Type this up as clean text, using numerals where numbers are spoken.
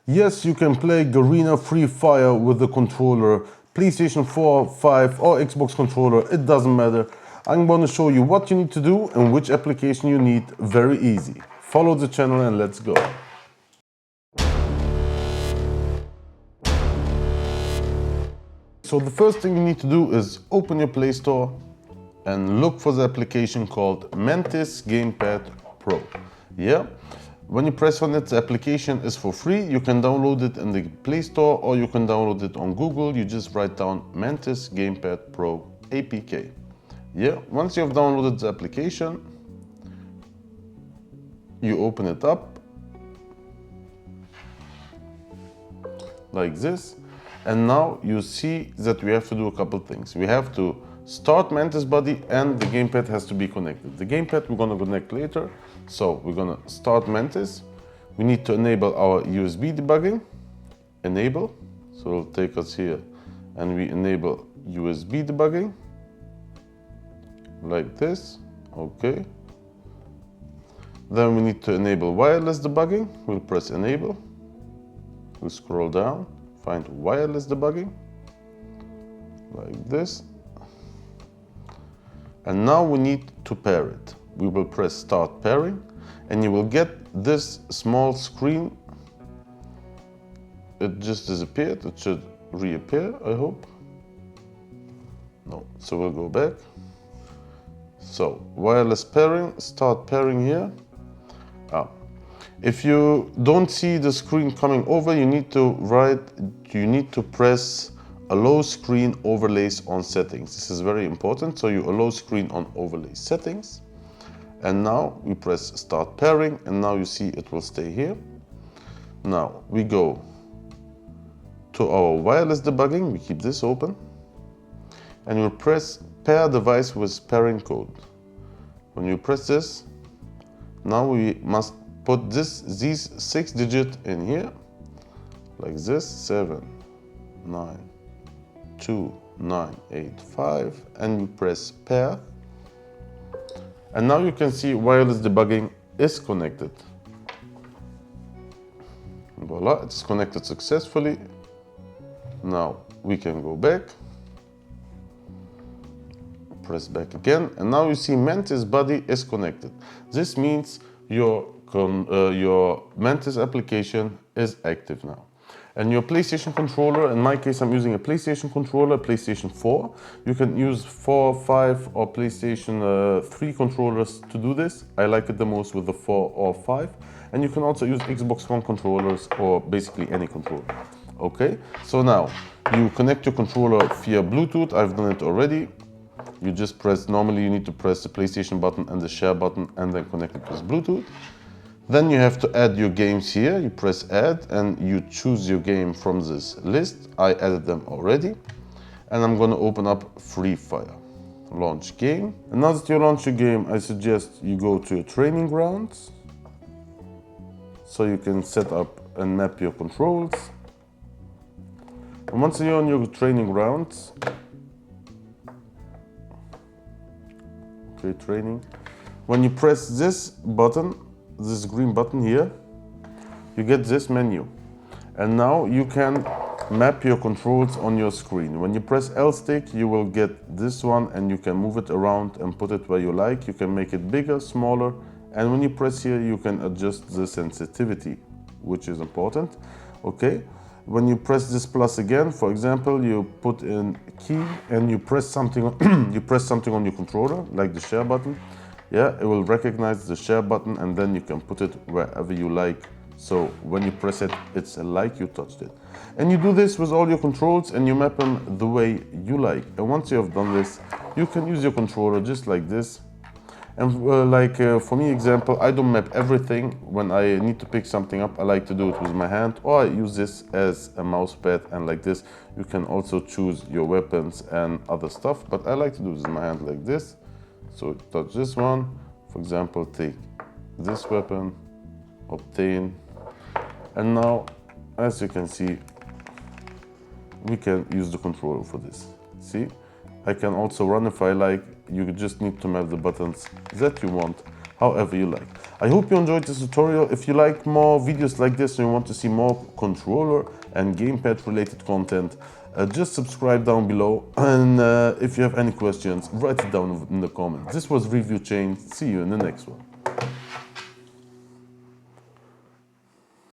Yes, you can play Garena Free Fire with the controller, PlayStation 4, 5 or Xbox controller, it doesn't matter. I'm going to show you what you need to do and which application you need, very easy. Follow the channel and let's go. So the first thing you need to do is open your Play Store and look for the application called Mantis Gamepad Pro. Yeah? When you press on it, the application is for free. You can download it in the Play Store or you can download it on Google. You just write down Mantis Gamepad Pro APK. Yeah, once you have downloaded the application, you open it up like this. And now you see that we have to do a couple things. We have to start Mantis Body and the gamepad has to be connected. The gamepad we're going to connect later. So we're going to start Mantis. We need to enable our USB debugging. Enable. So it'll take us here and we enable USB debugging. Like this. Okay. Then we need to enable wireless debugging. We'll press enable. We'll scroll down. Find wireless debugging, like this. And now we need to pair it. We will press start pairing and you will get this small screen. It just disappeared. It should reappear, I hope. No, so we'll go back. So wireless pairing, start pairing here. If you don't see the screen coming over, you need to press allow screen overlays on settings. This is very important. So you allow screen on overlay settings. And now we press start pairing and now you see it will stay here. Now we go to our wireless debugging. We keep this open and we'll press pair device with pairing code. When you press this, now we must put these 6 digits in here, like this, 7, 9, 2, 9, 8, 5, and you press pair. And now you can see wireless debugging is connected. Voila, it's connected successfully. Now we can go back, press back again, and now you see Mantis body is connected. This means your Mantis application is active now. And your PlayStation controller, in my case I'm using a PlayStation controller, PlayStation 4. You can use 4, 5 or PlayStation 3 controllers to do this. I like it the most with the 4 or 5. And you can also use Xbox One controllers or basically any controller. Okay, so now you connect your controller via Bluetooth. I've done it already. You just press, normally you need to press the PlayStation button and the share button and then connect it with Bluetooth. Then you have to add your games here. You press add and you choose your game from this list. I added them already. And I'm going to open up Free Fire. Launch game. And now that you launch your game, I suggest you go to your training grounds. So you can set up and map your controls. And once you're on your training grounds, okay, training. When you press this button, this green button here, you get this menu. And now you can map your controls on your screen. When you press L stick, you will get this one and you can move it around and put it where you like. You can make it bigger, smaller. And when you press here, you can adjust the sensitivity, which is important. Okay. When you press this plus again, for example, you put in key and you press something on, you press something on your controller, like the share button. Yeah, it will recognize the share button and then you can put it wherever you like. So when you press it, it's like you touched it. And you do this with all your controls and you map them the way you like. And once you have done this, you can use your controller just like this. And for me example, I don't map everything. When I need to pick something up, I like to do it with my hand, or I use this as a mouse pad, and like this you can also choose your weapons and other stuff, but I like to do this with my hand like this. So touch this one, for example, take this weapon, obtain, and now as you can see, we can use the controller for this. See, I can also run if I like. You just need to map the buttons that you want. however you like. I hope you enjoyed this tutorial. If you like more videos like this and you want to see more controller and gamepad related content, just subscribe down below, and if you have any questions, write it down in the comments. This was Review Chain. See you in the next one.